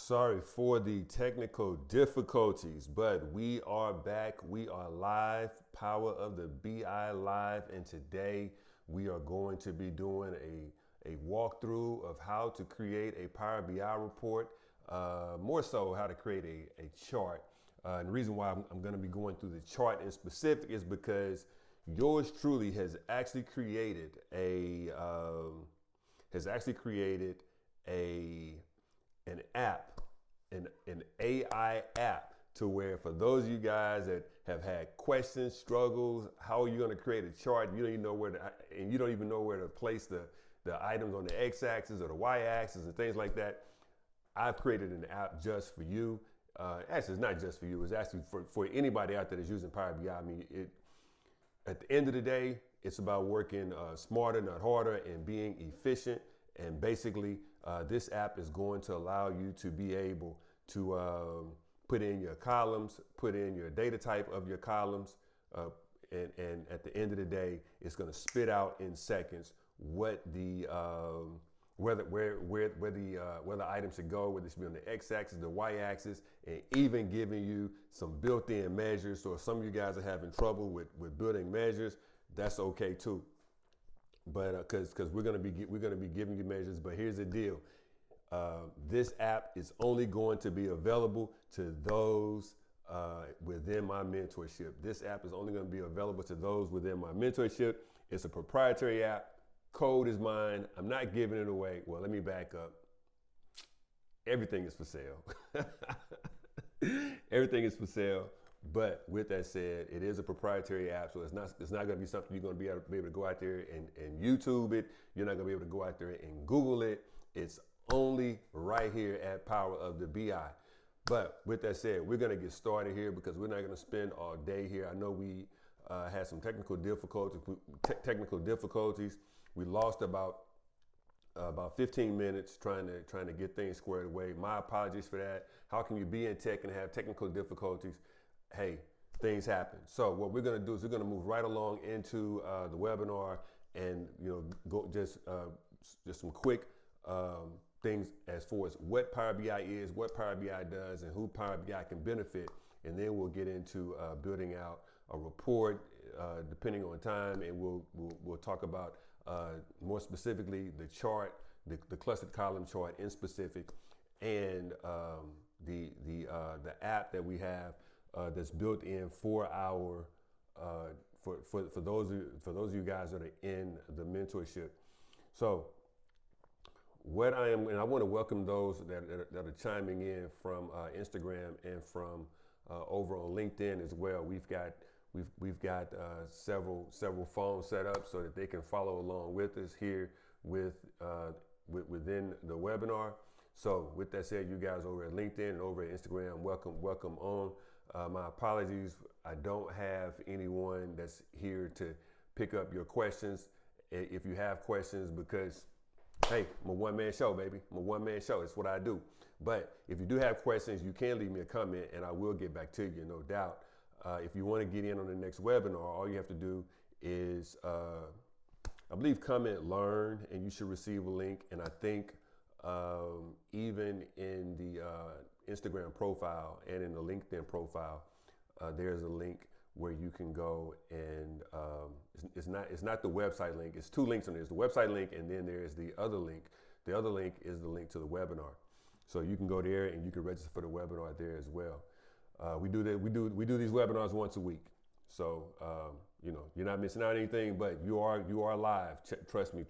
Sorry for the technical difficulties, but we are back. We are live, Power of the BI live, and today we are going to be doing a walkthrough of how to create a Power BI report, more so how to create a chart. And the reason why I'm going to be going through the chart in specific is because yours truly has actually created an app, an AI app, to where for those of you guys that have had questions, struggles, how are you going to create a chart? You don't even know where to, and you don't even know where to place the items on the x-axis or the y-axis and things like that. I've created an app just for you. Actually, it's not just for you. It's actually for anybody out there that's using Power BI. I mean, at the end of the day, it's about working smarter, not harder, and being efficient. And basically, this app is going to allow you to be able to put in your columns, put in your data type of your columns, and at the end of the day, it's going to spit out in seconds what the where the item should go, whether it should be on the x-axis, the y-axis, and even giving you some built-in measures. So if some of you guys are having trouble with building measures, that's okay too. But because we're gonna be giving you measures. But here's the deal: this app is only going to be available to those within my mentorship. This app is only going to be available to those within my mentorship. It's a proprietary app. Code is mine. I'm not giving it away. Well, let me back up. Everything is for sale. Everything is for sale. But with that said, it is a proprietary app, so it's not going to be something you're going to be able to go out there and YouTube it. You're not going to be able to go out there and Google it. It's only right here at Power of the BI. But with that said, we're going to get started here because we're not going to spend all day here. I know we had some technical difficulties. We lost about 15 minutes trying to get things squared away. My apologies for that. How can you be in tech and have technical difficulties? Hey, things happen. So what we're going to do is we're going to move right along into the webinar, and go just some quick things as far as what Power BI is, what Power BI does, and who Power BI can benefit, and then we'll get into building out a report depending on time, and we'll talk about more specifically the chart, the clustered column chart in specific, and the app that we have. That's built in for our for those of you guys that are in the mentorship. So what I want to welcome those that are chiming in from Instagram and from over on LinkedIn as well. We've got several phones set up so that they can follow along with us here within the webinar. So with that said, you guys over at LinkedIn and over at Instagram, welcome on. My apologies, I don't have anyone that's here to pick up your questions. If you have questions, because, hey, I'm a one-man show, baby. I'm a one-man show. It's what I do. But if you do have questions, you can leave me a comment, and I will get back to you, no doubt. If you want to get in on the next webinar, all you have to do is, I believe, comment, learn, and you should receive a link. And I think even in the Instagram profile and in the LinkedIn profile, there's a link where you can go and it's not the website link. It's two links on there. There's the website link, and then there's the other link. The other link is the link to the webinar. So you can go there and you can register for the webinar there as well. We do these webinars once a week. So you're not missing out on anything, but you are live. Trust me,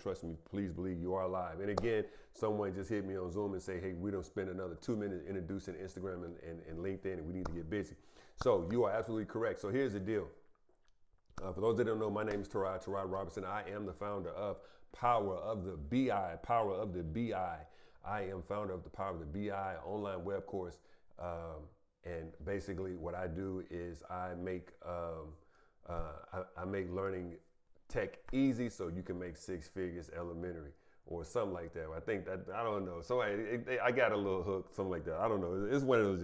please believe you are live. And again, someone just hit me on Zoom and say, hey, we don't spend another 2 minutes introducing Instagram and LinkedIn, and we need to get busy. So you are absolutely correct. So here's the deal. For those that don't know, my name is Tearod Robertson. I am the founder of Power of the BI, Power of the BI. I am founder of the Power of the BI online web course. And basically what I do is I make learning tech easy so you can make six figures elementary or something like that. I think that, I don't know. I got a little hook, something like that. I don't know. It's one of those,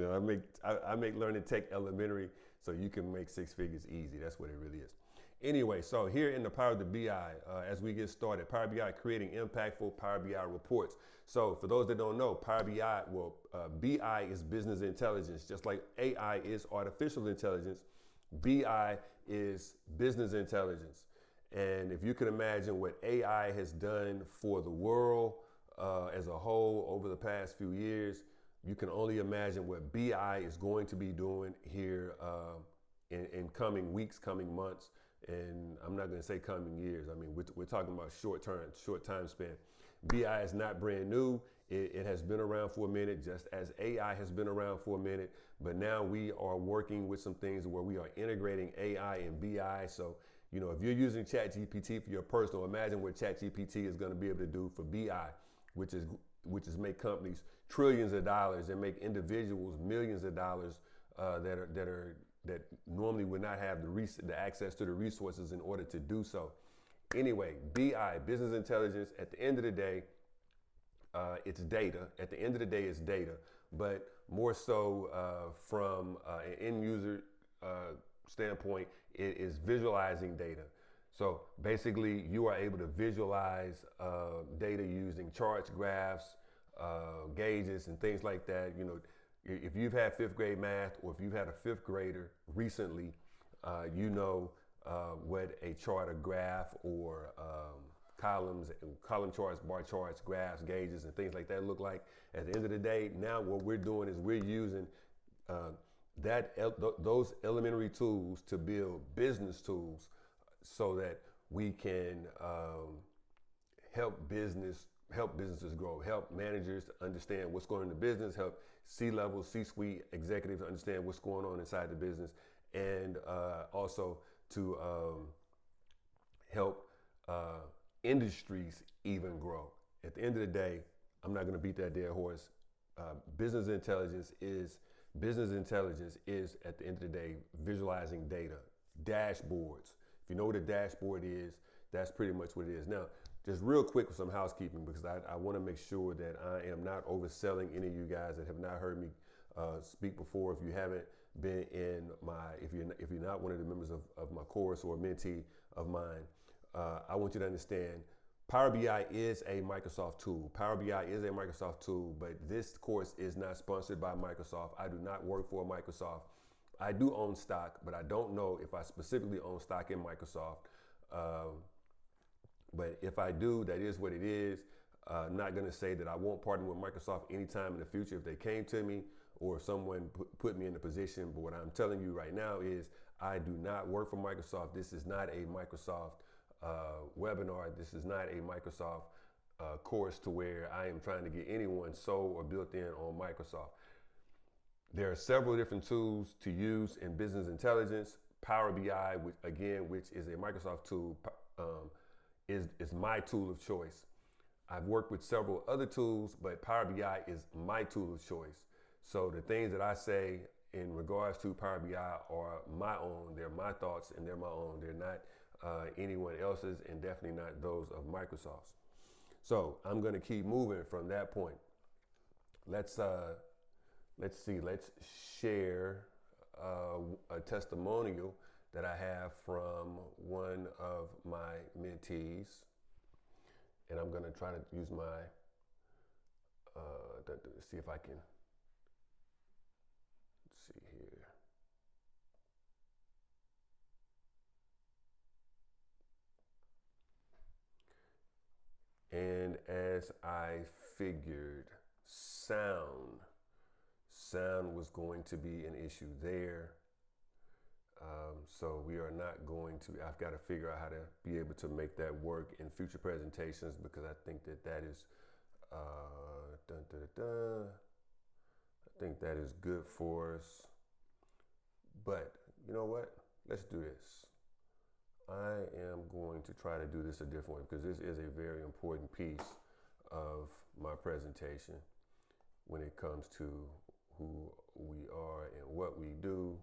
I make learning tech elementary so you can make six figures easy. That's what it really is. Anyway, so here in the Power of the BI, as we get started, Power BI creating impactful Power BI reports. So for those that don't know, Power BI, BI is business intelligence, just like AI is artificial intelligence. BI is business intelligence. And if you can imagine what AI has done for the world as a whole over the past few years, you can only imagine what BI is going to be doing here in coming weeks, coming months, and I'm not going to say coming years. I mean, we're talking about short time span. BI is not brand new. It has been around for a minute, just as AI has been around for a minute. But now we are working with some things where we are integrating AI and BI. So, you know, if you're using ChatGPT for your personal, imagine what ChatGPT is going to be able to do for BI, which is make companies trillions of dollars and make individuals millions of dollars that normally would not have the access to the resources in order to do so. Anyway, BI, business intelligence, at the end of the day, it's data. At the end of the day, it's data, but more so from an end user standpoint, it is visualizing data. So basically, you are able to visualize data using charts, graphs, gauges, and things like that. You know, if you've had fifth grade math, or if you've had a fifth grader recently, you know what a chart, a graph, or column charts, bar charts, graphs, gauges, and things like that look like. At the end of the day, now what we're doing is we're using those elementary tools to build business tools so that we can help businesses grow, help managers understand what's going on in the business, help C-level, C-suite executives understand what's going on inside the business, and also to help industries even grow. At the end of the day, I'm not going to beat that dead horse. Business intelligence is at the end of the day visualizing data, dashboards. If you know what a dashboard is, that's pretty much what it is. Now, just real quick with some housekeeping, because I want to make sure that I am not overselling any of you guys that have not heard me speak before. If you haven't been in if you're not one of the members of my course or a mentee of mine, I want you to understand Power BI is a Microsoft tool. Power BI is a Microsoft tool, but this course is not sponsored by Microsoft. I do not work for Microsoft. I do own stock, but I don't know if I specifically own stock in Microsoft. But if I do, that is what it is. I'm not going to say that I won't partner with Microsoft anytime in the future if they came to me or if someone put me in a position. But what I'm telling you right now is I do not work for Microsoft. This is not a Microsoft webinar. This is not a Microsoft course to where I am trying to get anyone sold or built in on Microsoft. There are several different tools to use in business intelligence. Power BI, which is a Microsoft tool, is my tool of choice. I've worked with several other tools, but Power BI is my tool of choice. So the things that I say in regards to Power BI are my own. They're my thoughts and they're my own. They're not anyone else's, and definitely not those of Microsoft's. So I'm going to keep moving from that point. Let's share a testimonial that I have from one of my mentees, and I'm going to try to use my see if I can see here. And as I figured, sound was going to be an issue there. So we are not going to, I've got to figure out how to be able to make that work in future presentations, because I think that is, I think that is good for us. But you know what? Let's do this. I am going to try to do this a different way, because this is a very important piece of my presentation when it comes to who we are and what we do.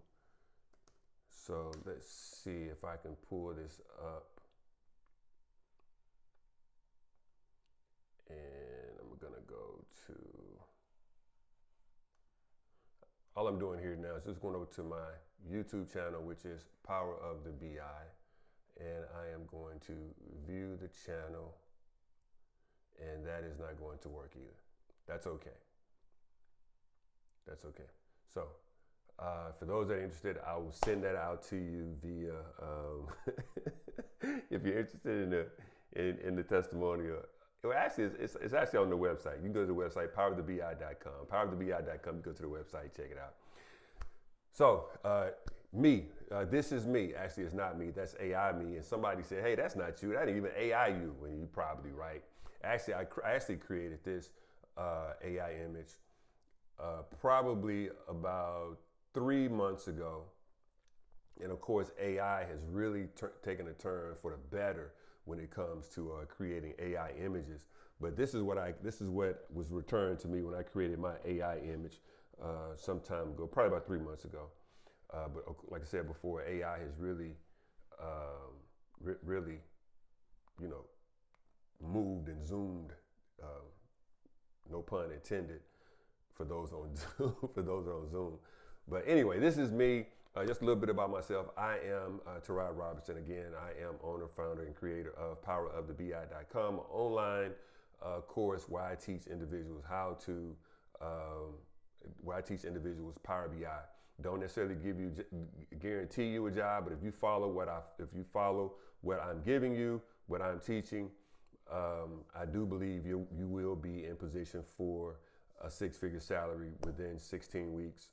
So let's see if I can pull this up. And I'm gonna go to, all I'm doing here now is just going over to my YouTube channel, which is Power of the BI. and I am going to view the channel, and that is not going to work either. That's okay. That's okay. So for those that are interested, I will send that out to you via, if you're interested in the testimonial. Well, actually, it's actually on the website. You can go to the website, powerofthebi.com. Powerofthebi.com, you go to the website, check it out. So, this is me. Actually, it's not me. That's AI me. And somebody said, hey, that's not you. That ain't even AI you. When you probably right. Actually, I actually created this AI image probably about 3 months ago. And of course, AI has really taken a turn for the better when it comes to creating AI images. But this is what was returned to me when I created my AI image some time ago, probably about 3 months ago. But like I said before, AI has really, really, moved and zoomed. No pun intended for those on Zoom, Zoom. But anyway, this is me. Just a little bit about myself. I am Tearod Robertson. Again, I am owner, founder, and creator of PowerOfTheBI.com, an online course where I teach individuals Power BI. Don't necessarily guarantee you a job, but if you follow what I'm giving you, what I'm teaching, I do believe you will be in position for a six-figure salary within 16 weeks.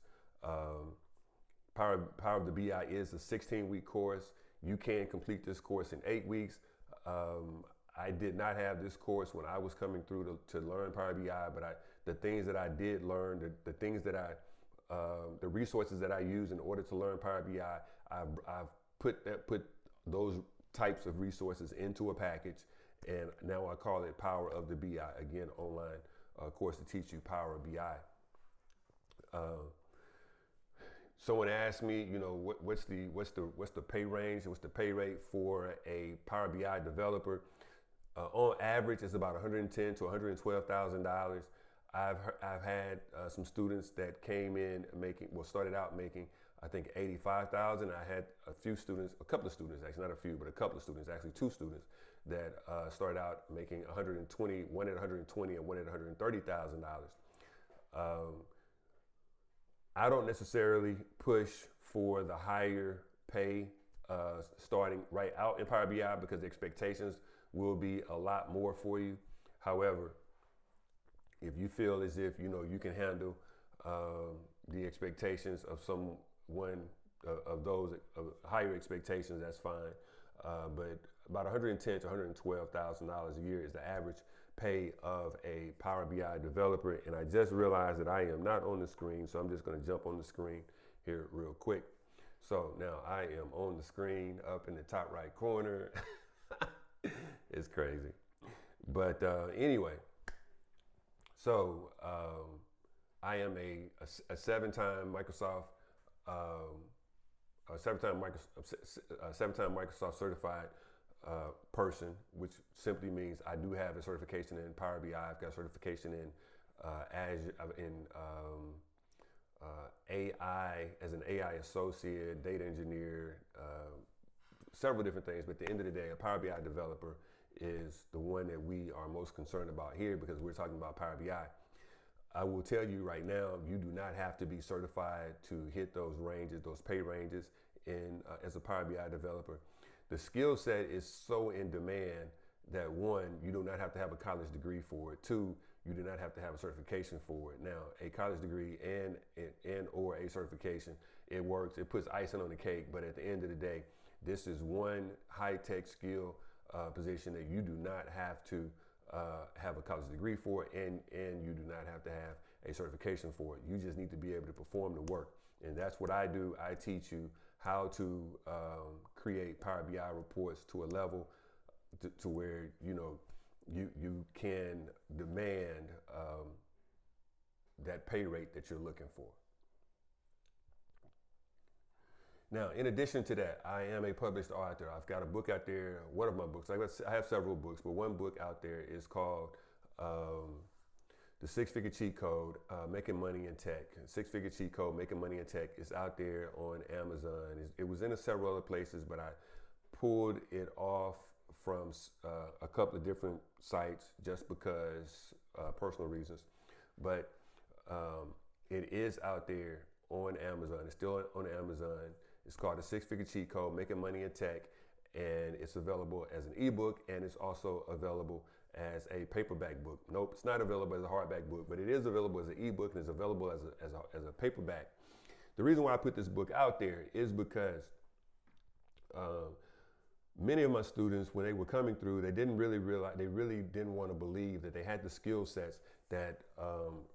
Power of the BI is a 16-week course. You can complete this course in 8 weeks. I did not have this course when I was coming through to learn Power BI, but the things that I did learn, the things that the resources that I use in order to learn Power BI, I've put those types of resources into a package, and now I call it Power of the BI. Again, online course to teach you Power BI. Someone asked me, what's the pay range? What's the pay rate for a Power BI developer? On average, it's about $110,000 to $112,000. I've had some students that came in started out making, I think, $85,000. I had a couple of students, actually not a few, but a couple of students, actually 2 students that started out making $120,000, one at $120,000 and one at $130,000. I don't necessarily push for the higher pay starting right out in Power BI because the expectations will be a lot more for you. However, if you feel as if you can handle the expectations of someone of those higher expectations, that's fine. But about $110,000 to $112,000 a year is the average pay of a Power BI developer. And I just realized that I am not on the screen, so I'm just going to jump on the screen here real quick. So now I am on the screen up in the top right corner. It's crazy. But anyway, so I am a 7-time Microsoft seven-time Microsoft certified person, which simply means I do have a certification in Power BI. I've got a certification in Azure, in AI as an AI associate, data engineer, several different things. But at the end of the day, a Power BI developer is the one that we are most concerned about here because we're talking about Power BI. I will tell you right now, you do not have to be certified to hit those ranges, those pay ranges as a Power BI developer. The skill set is so in demand that 1, you do not have to have a college degree for it. 2, you do not have to have a certification for it. Now, a college degree and or a certification, it works. It puts icing on the cake. But at the end of the day, this is one high-tech skill position that you do not have to have a college degree for, and you do not have to have a certification for it. You just need to be able to perform the work. And that's what I do. I teach you how to create Power BI reports to a level to where you can demand that pay rate that you're looking for. Now, in addition to that, I am a published author. I've got a book out there. One of my books, I have several books, but one book out there is called The Six-Figure Cheat Code, Making Money in Tech. Six-Figure Cheat Code, Making Money in Tech is out there on Amazon. It was in several other places, but I pulled it off from a couple of different sites just because personal reasons, but it is out there on Amazon. It's still on Amazon. It's called The Six-Figure Cheat Code, Making Money in Tech, and it's available as an ebook, and it's also available as a paperback book. Nope, it's not available as a hardback book, but it is available as an ebook, and it's available as a paperback. The reason why I put this book out there is because many of my students, when they were coming through, they didn't really realize, they really didn't want to believe that they had the skill sets that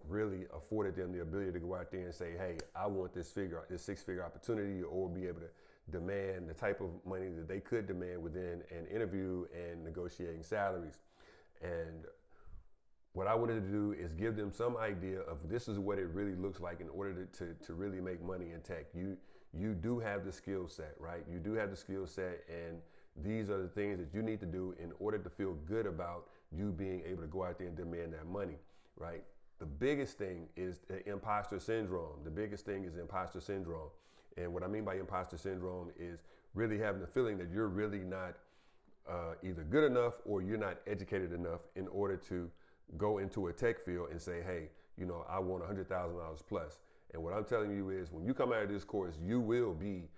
really afforded them the ability to go out there and say, hey, I want this six-figure opportunity, or be able to demand the type of money that they could demand within an interview and negotiating salaries. And what I wanted to do is give them some idea of this is what it really looks like in order to really make money in tech. You do have the skill set, right? You do have the skill set, and these are the things that you need to do in order to feel good about you being able to go out there and demand that money, right? The biggest thing is the imposter syndrome. The biggest thing is imposter syndrome. And what I mean by imposter syndrome is really having the feeling that you're really not either good enough or you're not educated enough in order to go into a tech field and say, hey, you know, I want $100,000 plus. And what I'm telling you is, when you come out of this course, you will be,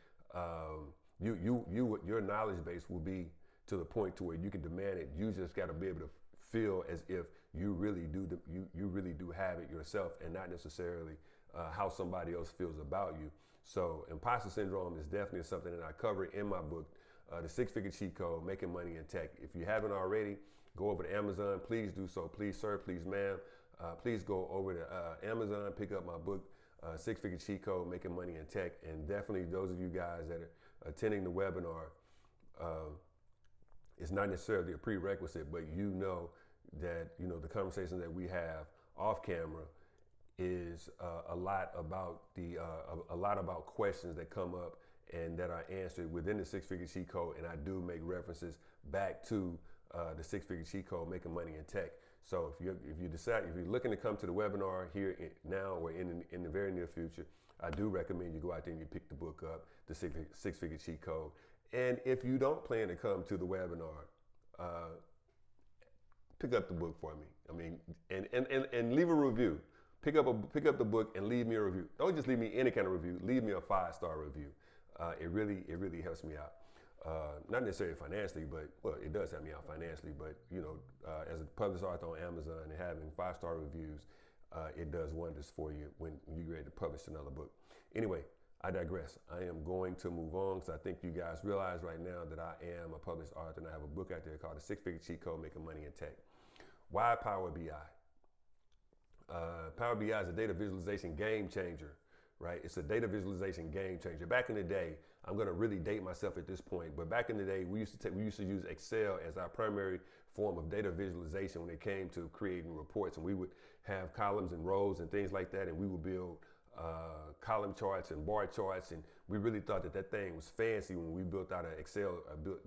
your knowledge base will be to the point to where you can demand it. You just got to be able to feel as if you really do you really do have it yourself, and not necessarily how somebody else feels about you. So imposter syndrome is definitely something that I cover in my book, The Six-Figure Cheat Code, Making Money in Tech. If you haven't already, go over to Amazon. Please do so. Please, sir. Please, ma'am. Please go over to Amazon, pick up my book, Six-Figure Cheat Code, Making Money in Tech. And definitely those of you guys that are attending the webinar, it's not necessarily a prerequisite, but you know that, you know, the conversation that we have off camera is a lot about questions that come up and that are answered within the Six-Figure Cheat Code. And I do make references back to the Six-Figure Cheat Code, Making Money in Tech. So if you're looking to come to the webinar here now or in the very near future, I do recommend you go out there and you pick the book up, the Six-Figure Cheat Code. And if you don't plan to come to the webinar, pick up the book for me. I mean, and leave a review. Pick up the book and leave me a review. Don't just leave me any kind of review. Leave me a 5-star review. It really helps me out. Not necessarily financially, but well, it does help me out financially. But you know, as a published author on Amazon and having 5-star reviews, it does wonders for you when you're ready to publish another book. Anyway, I digress. I am going to move on because I think you guys realize right now that I am a published author and I have a book out there called The Six-Figure Cheat Code, Making Money in Tech. Why Power BI? Power BI is a data visualization game changer, right? It's a data visualization game changer. Back in the day, I'm going to really date myself at this point, but back in the day, we used to use Excel as our primary form of data visualization when it came to creating reports, and we would have columns and rows and things like that, and we would build column charts and bar charts, and we really thought that thing was fancy when we built out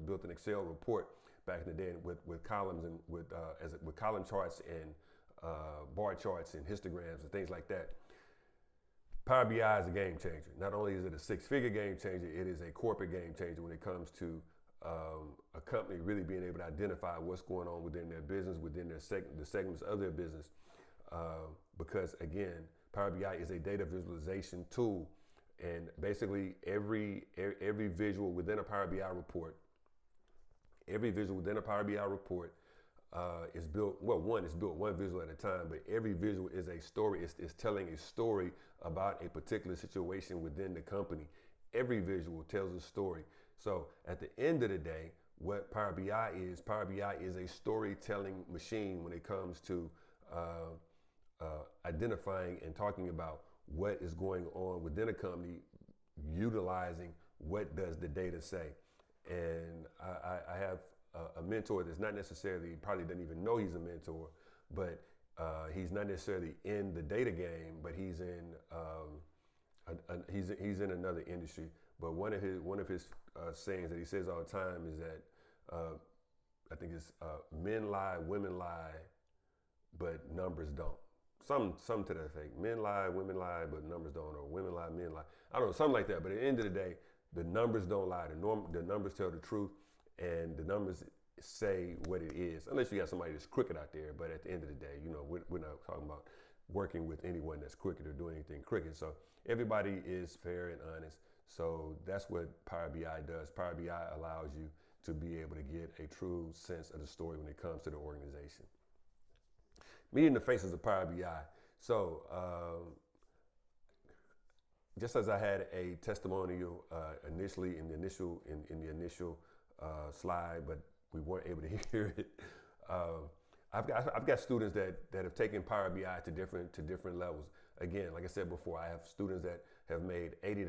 built an Excel report back in the day with columns and with column charts and bar charts and histograms and things like that. Power BI is a game changer. Not only is it a six-figure game changer, it is a corporate game changer when it comes to a company really being able to identify what's going on within their business, within their the segments of their business. Because again, Power BI is a data visualization tool, and basically every visual within a Power BI report, is built, well, it's built one visual at a time, but every visual is a story. It's telling a story about a particular situation within the company. Every visual tells a story. So at the end of the day, what Power BI is a storytelling machine when it comes to identifying and talking about what is going on within a company, utilizing what does the data say. And I have a mentor that's not necessarily, probably doesn't even know he's a mentor, but he's not necessarily in the data game, but he's in another industry. But one of his sayings that he says all the time is that I think it's men lie, women lie, but numbers don't. Some to that effect. Men lie, women lie, but numbers don't, or women lie, men lie. I don't know, something like that. But at the end of the day, the numbers don't lie. The numbers tell the truth. and the numbers say what it is, unless you got somebody that's crooked out there. But at the end of the day, you know, we're not talking about working with anyone that's crooked or doing anything crooked. So everybody is fair and honest. So that's what Power BI does. Power BI allows you to be able to get a true sense of the story when it comes to the organization. Meeting the faces of Power BI. So just as I had a testimonial initially in the initial slide, but we weren't able to hear it. I've got students that have taken Power BI to different levels. Again, like I said before, I have students that have made $80,000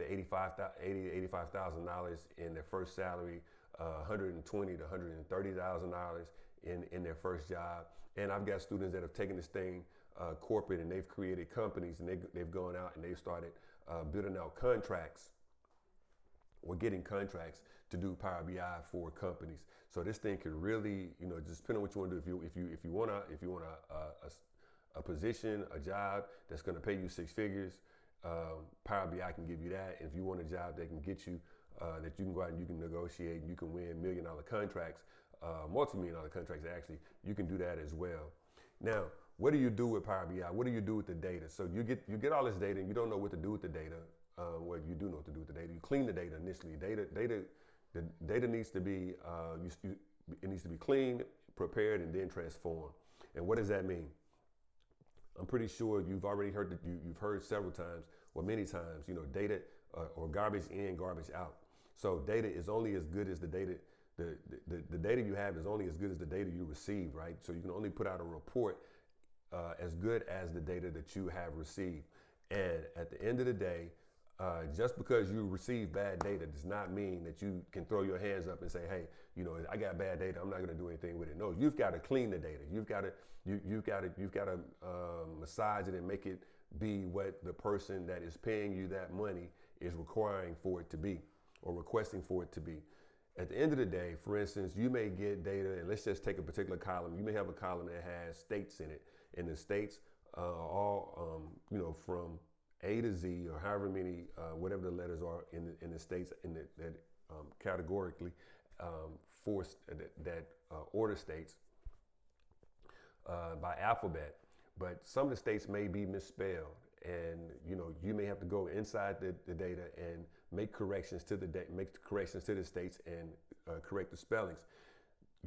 to $85,000 in their first salary, $120,000 to $130,000 in their first job, and I've got students that have taken this thing corporate and they've created companies and they've gone out and they've started building out contracts or getting contracts to do Power BI for companies. So this thing could really, you know, just depending on what you want to do. If you want a position, a job that's going to pay you six figures, Power BI can give you that. And if you want a job that can get you, that you can go out and you can negotiate and you can win $1 million contracts, multi-million-dollar contracts actually, you can do that as well. Now, what do you do with Power BI? What do you do with the data? So you get all this data and you don't know what to do with the data. Well, you do know what to do with the data. You clean the data initially. The data needs to be it needs to be cleaned, prepared, and then transformed. And what does that mean? I'm pretty sure you've already heard you've heard several times, or many times, you know, data or garbage in, garbage out. So data is only as good as the data. The data you have is only as good as the data you receive, right? So you can only put out a report as good as the data that you have received. And at the end of the day, just because you receive bad data does not mean that you can throw your hands up and say, hey, you know, I got bad data, I'm not going to do anything with it. No, you've got to clean the data. You've got to massage it and make it be what the person that is paying you that money is requiring for it to be, or requesting for it to be. At the end of the day, for instance, you may get data, and let's just take a particular column. You may have a column that has states in it, and the states all, you know, from A to Z, or however many, whatever the letters are in the states, that categorically force that order states by alphabet. But some of the states may be misspelled, and you know, you may have to go inside the data and make corrections to the states and correct the spellings.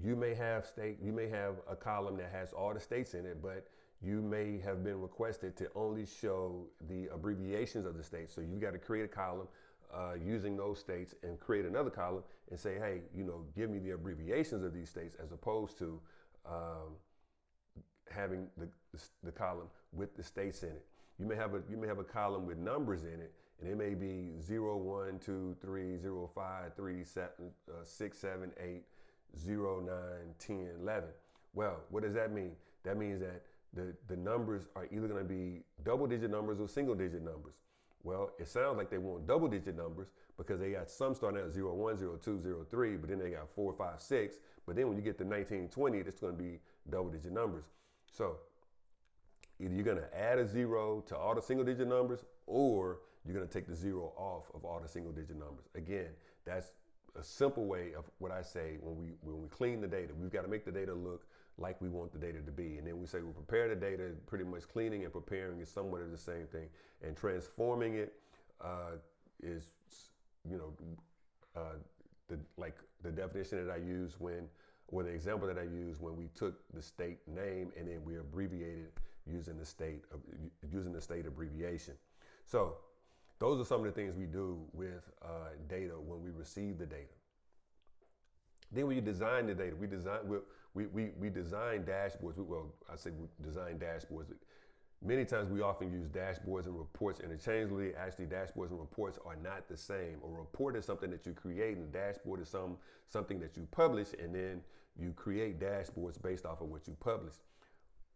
You may have a column that has all the states in it, but you may have been requested to only show the abbreviations of the states. So you've got to create a column using those states and create another column and say, hey, you know, give me the abbreviations of these states, as opposed to having the column with the states in it. You may have a column with numbers in it, and it may be 0, 1, 2, 3, 0, 5, 3, 7, 6, 7, 8, 0, 9, 10, 11. Well, what does that mean? That means that the numbers are either going to be double-digit numbers or single-digit numbers. Well, it sounds like they want double-digit numbers because they got some starting at 0, 1, 0, 2, 0, 3, but then they got 4, 5, 6. But then when you get to 19, 20, it's going to be double-digit numbers. So either you're going to add a 0 to all the single-digit numbers, or you're going to take the 0 off of all the single-digit numbers. Again, that's a simple way of what I say when we clean the data. We've got to make the data look like we want the data to be. And then we say we prepare the data. Pretty much cleaning and preparing is somewhat of the same thing. And transforming it is, you know, the definition that I use or the example that I use when we took the state name and then we abbreviated using the state abbreviation. So those are some of the things we do with data when we receive the data. Then when you design the data, we design dashboards. I say we design dashboards. Many times we often use dashboards and reports interchangeably. Actually, dashboards and reports are not the same. A report is something that you create, and a dashboard is something that you publish, and then you create dashboards based off of what you publish.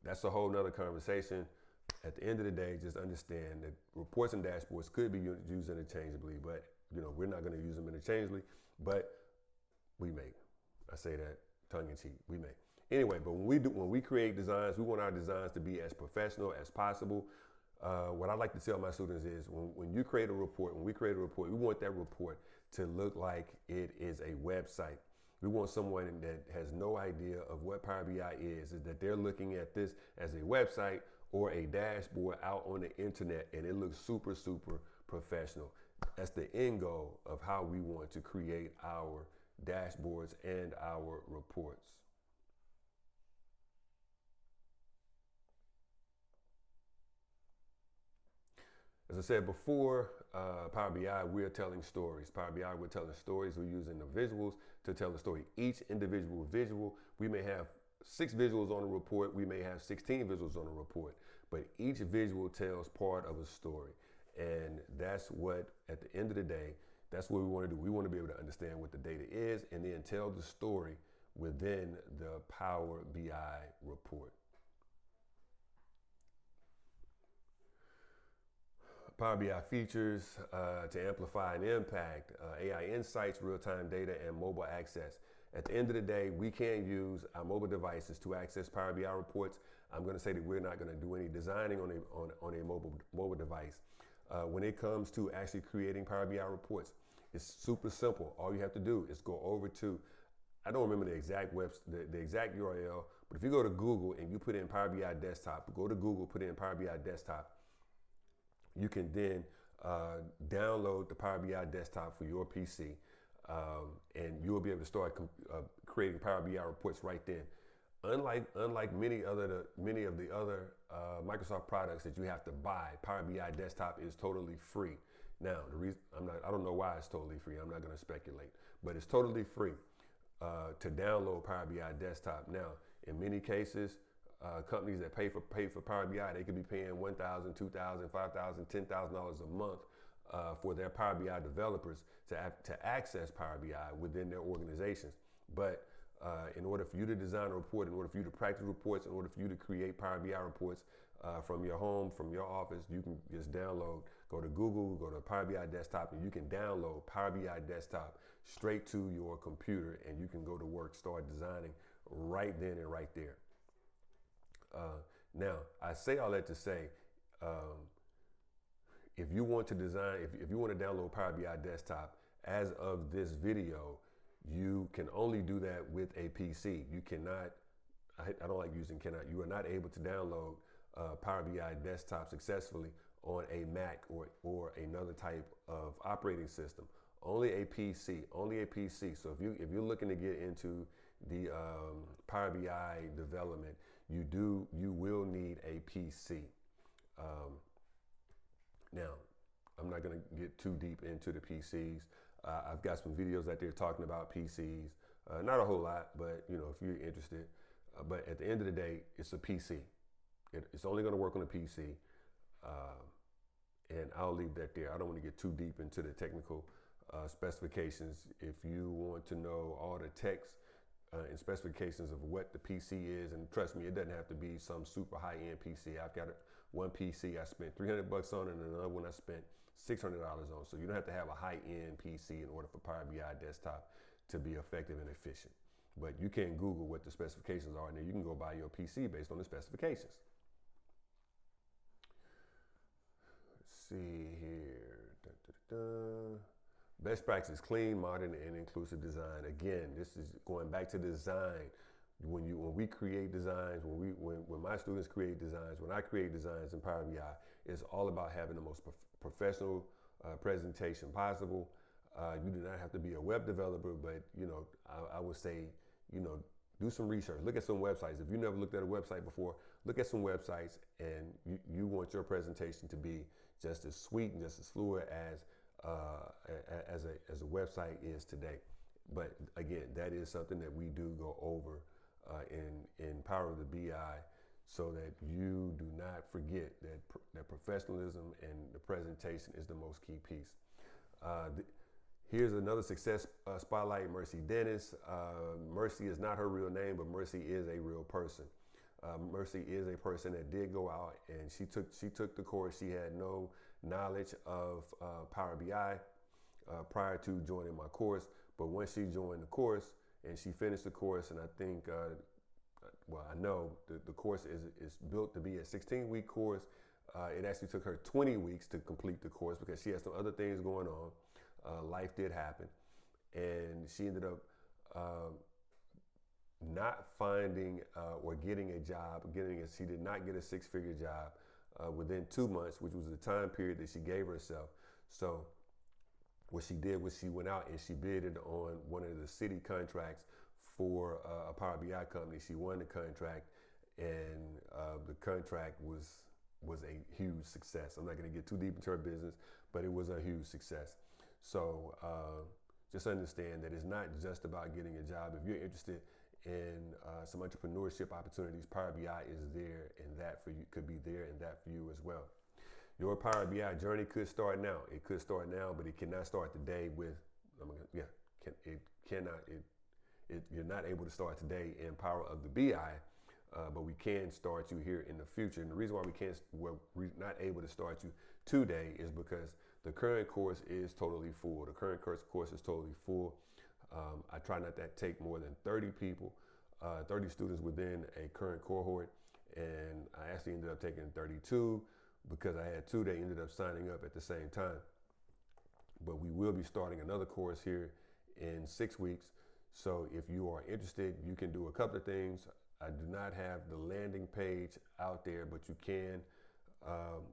That's a whole nother conversation. At the end of the day, just understand that reports and dashboards could be used interchangeably, but you know, we're not going to use them interchangeably, but we may. I say that tongue in cheek, we may. Anyway, but when we create designs, we want our designs to be as professional as possible. What I like to tell my students is when we create a report, we want that report to look like it is a website. We want someone that has no idea of what Power BI is that they're looking at this as a website or a dashboard out on the internet, and it looks super, super professional. That's the end goal of how we want to create our dashboards and our reports. As I said before, Power BI, we're telling stories. Power BI, we're telling stories. We're using the visuals to tell the story. Each individual visual, we may have 6 visuals on a report. We may have 16 visuals on a report, but each visual tells part of a story. And that's what, at the end of the day, that's what we want to do. We want to be able to understand what the data is and then tell the story within the Power BI report. Power BI features to amplify and impact AI insights, real-time data, and mobile access. At the end of the day, we can use our mobile devices to access Power BI reports. I'm going to say that we're not going to do any designing on a mobile device. When it comes to actually creating Power BI reports, it's super simple. All you have to do is go over to, I don't remember the exact the exact URL, but if you go to Google and you put in Power BI Desktop, go to Google, put in Power BI Desktop, you can then download the Power BI Desktop for your PC, and you will be able to start creating Power BI reports right then. Unlike many of the other Microsoft products that you have to buy, Power BI Desktop is totally free. Now, the reason I don't know why it's totally free. I'm not going to speculate, but it's totally free to download Power BI Desktop. Now, in many cases, companies that pay for Power BI, they could be paying $1,000, $2,000, $5,000, $10,000 a month for their Power BI developers to access Power BI within their organizations. But in order for you to design a report, in order for you to practice reports, in order for you to create Power BI reports from your home, from your office, you can just download, go to Google, go to Power BI Desktop, and you can download Power BI Desktop straight to your computer, and you can go to work, start designing right then and right there. Now, I say all that to say, if you want to design, if you want to download Power BI Desktop, as of this video, you can only do that with a PC. You cannot, I don't like using cannot, you are not able to download Power BI Desktop successfully on a Mac or another type of operating system. Only a PC, only a PC. So if you're looking to get into the Power BI development, you will need a PC. Now, I'm not going to get too deep into the PCs. I've got some videos out there talking about PCs. Not a whole lot, but you know, if you're interested. But at the end of the day, it's a PC. It's only going to work on a PC. And I'll leave that there. I don't want to get too deep into the technical specifications. If you want to know all the text and specifications of what the PC is, and trust me, it doesn't have to be some super high-end PC. I've got one PC I spent $300 on, and another one I spent $600 on. So you don't have to have a high-end PC in order for Power BI Desktop to be effective and efficient. But you can Google what the specifications are, and then you can go buy your PC based on the specifications. Let's see here. Dun, dun, dun. Best practice: clean, modern, and inclusive design. Again, this is going back to design. When we create designs, when my students create designs, when I create designs in Power BI, it's all about having the most professional presentation possible. You do not have to be a web developer, but you know, I would say, you know, do some research. Look at some websites. If you never looked at a website before, look at some websites, and you want your presentation to be just as sweet and just as fluid as a website is today. But again, that is something that we do go over in Power of the BI, so that you do not forget that professionalism and the presentation is the most key piece. Here's another success spotlight: Mercy Dennis. Mercy is not her real name, but Mercy is a real person. Mercy is a person that did go out and she took the course. She had no knowledge of Power BI prior to joining my course, but once she joined the course and she finished the course, and I think, well, I know the course is built to be a 16-week course. It actually took her 20 weeks to complete the course because she had some other things going on. Life did happen, and she ended up not finding or getting a job, she did not get a six-figure job within 2 months, which was the time period that she gave herself. So what she did was she went out and she bidded on one of the city contracts for a Power BI company. She won the contract, and the contract was a huge success. I'm not going to get too deep into her business, but it was a huge success. So just understand that it's not just about getting a job. If you're interested in some entrepreneurship opportunities, Power BI is there, and that for you could be there, and that for you as well. Your Power BI journey could start now. It could start now, but it cannot start today with, you're not able to start today in Power of the BI, but we can start you here in the future. And the reason why we're not able to start you today is because the current course is totally full. The current course is totally full. I try not to take more than 30 people, 30 students within a current cohort, and I actually ended up taking 32 because I had 2 that ended up signing up at the same time. But we will be starting another course here in 6 weeks. So if you are interested, you can do a couple of things. I do not have the landing page out there, but you can.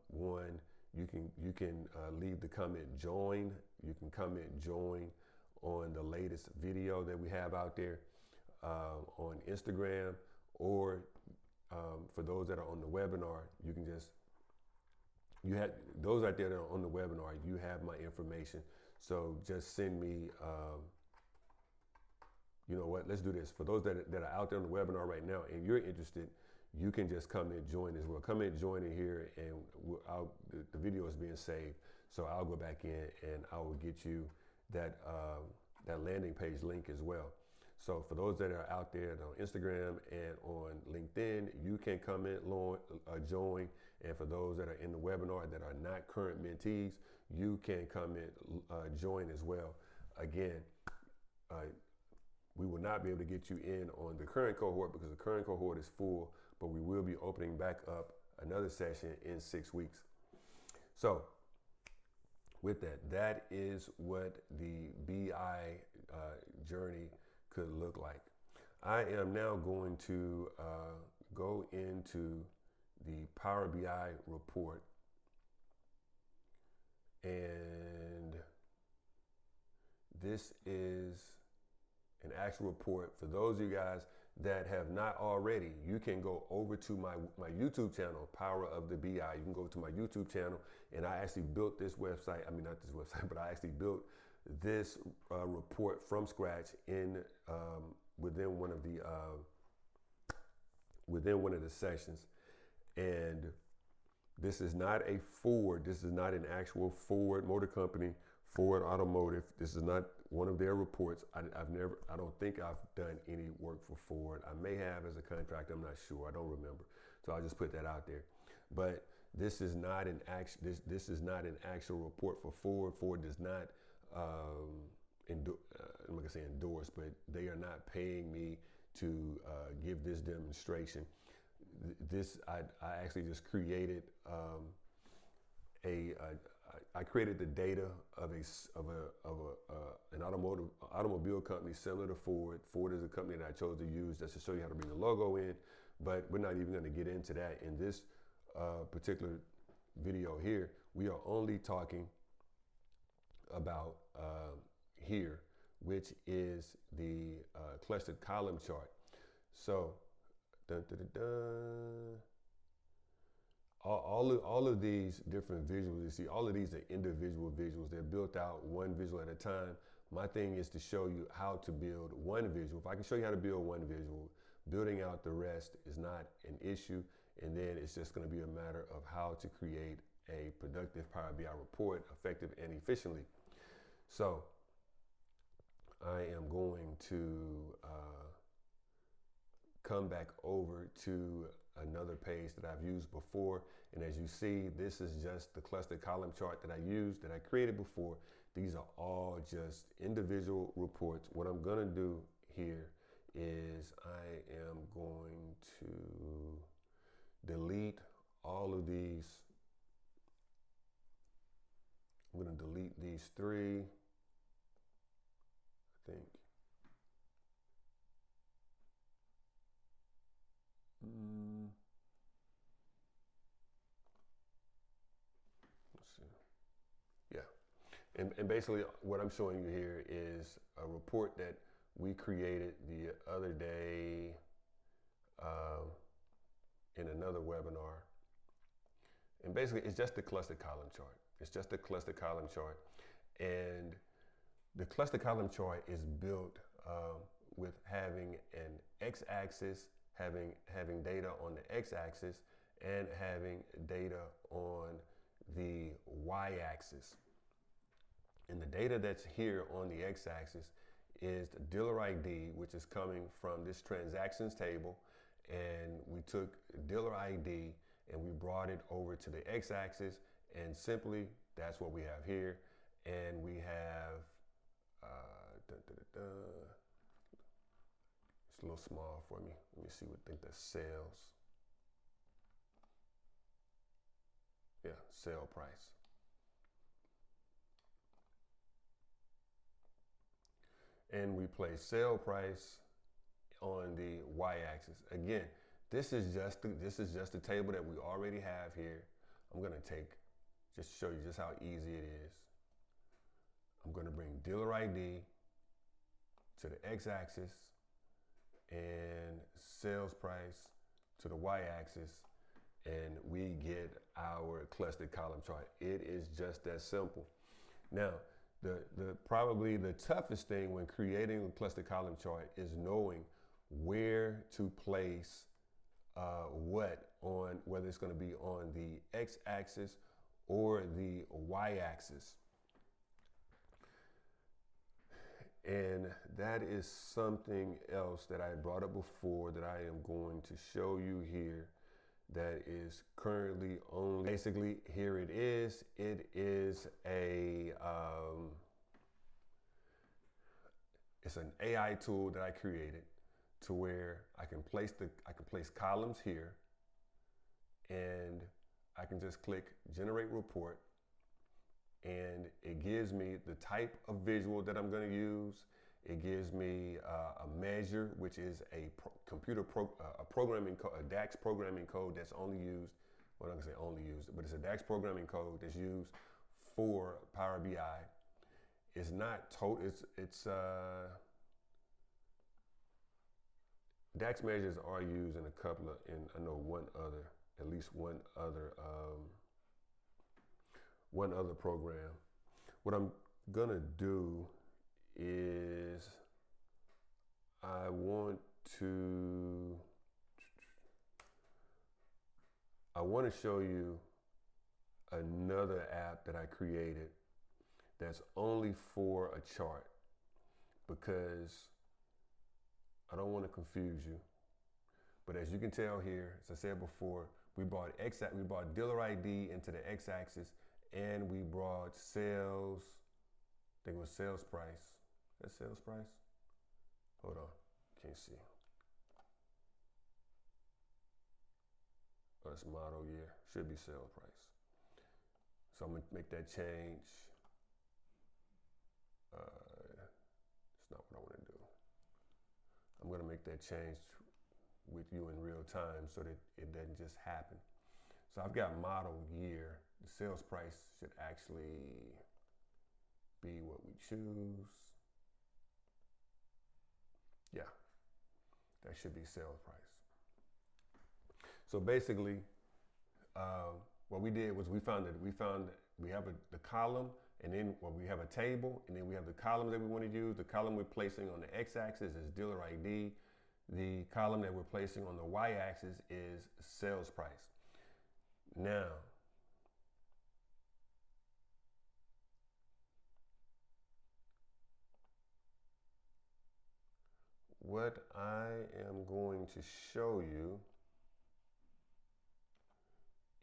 One, you can leave the comment join. You can comment join on the latest video that we have out there on Instagram, or for those that are on the webinar, you can just, those out there that are on the webinar, you have my information. So just send me, you know what, let's do this. For those that are out there on the webinar right now and you're interested, you can just come and join as well. Come and join in here, and the video is being saved. So I'll go back in and I will get you that landing page link as well. So for those that are out there on Instagram and on LinkedIn, you can comment, join. And for those that are in the webinar that are not current mentees, you can comment, join as well. Again, we will not be able to get you in on the current cohort because the current cohort is full, but we will be opening back up another session in 6 weeks. So with that, that is what the BI journey could look like. I am now going to go into the Power BI report, and this is an actual report. For those of you guys that have not already, you can go over to my YouTube channel, Power of the BI. You can go to my YouTube channel, and I actually built this website. I mean, not this website, but I actually built this report from scratch in within one of the sessions. And this is not a Ford. This is not an actual Ford Motor Company, Ford Automotive. This is not one of their reports. I don't think I've done any work for Ford. I may have as a contractor. I'm not sure. I don't remember. So I'll just put that out there. But this is not an this is not an actual report for Ford. Ford does not I'm not gonna say endorse, but they are not paying me to give this demonstration. I actually just created I created the data of an automobile company similar to Ford. Ford is a company that I chose to use just to show you how to bring the logo in, but we're not even going to get into that in this particular video here. We are only talking about here, which is the clustered column chart. So all of these different visuals, you see, all of these are individual visuals. They're built out one visual at a time. My thing is to show you how to build one visual. If I can show you how to build one visual, building out the rest is not an issue. And then it's just going to be a matter of how to create a productive Power BI report effective and efficiently. So I am going to come back over to another page that I've used before. And as you see, this is just the clustered column chart that I used, that I created before. These are all just individual reports. What I'm going to do here is I am going to delete all of these. I'm going to delete these 3, I think. And basically what I'm showing you here is a report that we created the other day in another webinar. And basically it's just the cluster column chart. It's just a cluster column chart. And the cluster column chart is built with having an x-axis, having data on the x-axis, and having data on the y-axis. And the data that's here on the x-axis is the dealer ID, which is coming from this transactions table. And we took dealer ID and we brought it over to the x-axis, and simply that's what we have here. And we have, it's a little small for me. Let me see what I think that's sales. Yeah, sale price. And we place sale price on the y-axis. Again, this is just a table that we already have here. I'm gonna just show you just how easy it is. I'm gonna bring dealer ID to the x-axis and sales price to the y-axis, and we get our clustered column chart. It is just that simple. Now, probably the toughest thing when creating a cluster column chart is knowing where to place what on, whether it's going to be on the x-axis or the y-axis. And that is something else that I brought up before that I am going to show you here that is currently only, basically here it is. It is it's an AI tool that I created to where I can place columns here, and I can just click generate report, and it gives me the type of visual that I'm going to use. It gives me a measure, which is a programming code, a DAX programming code that's only used. Well, I'm not gonna say only used, but it's a DAX programming code that's used for Power BI. It's not total. DAX measures are used in a couple of, I know at least one other program. What I'm gonna do is I want to show you another app that I created that's only for a chart, because I don't want to confuse you. But as you can tell here, as I said before, we brought dealer ID into the x-axis, and we brought sales, I think it was sales price. Is that sales price? Hold on, can't see. Oh, it's model year, should be sale price. So I'm gonna make that change. It's not what I wanna do. I'm gonna make that change with you in real time so that it doesn't just happen. So I've got model year. The sales price should actually be what we choose. Yeah, that should be sales price. So basically, what we did was we have the column, and then we have a table, and then we have the column that we want to use. The column we're placing on the x-axis is dealer ID. The column that we're placing on the y-axis is sales price. Now, what I am going to show you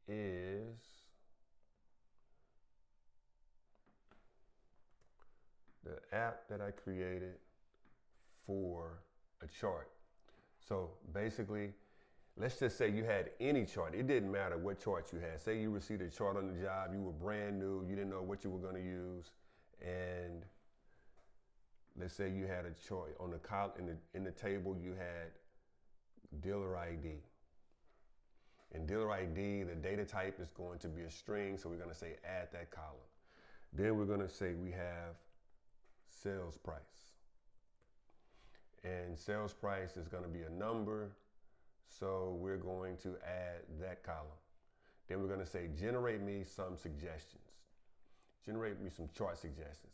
is the app that I created for a chart. So basically, let's just say you had any chart. It didn't matter what chart you had. Say you received a chart on the job, you were brand new, you didn't know what you were going to use, and let's say you had a chart on the column in the table. You had dealer ID. In dealer ID, the data type is going to be a string, so we're going to say add that column. Then we're going to say we have sales price. And sales price is going to be a number. So we're going to add that column. Then we're going to say, generate me some suggestions. Generate me some chart suggestions.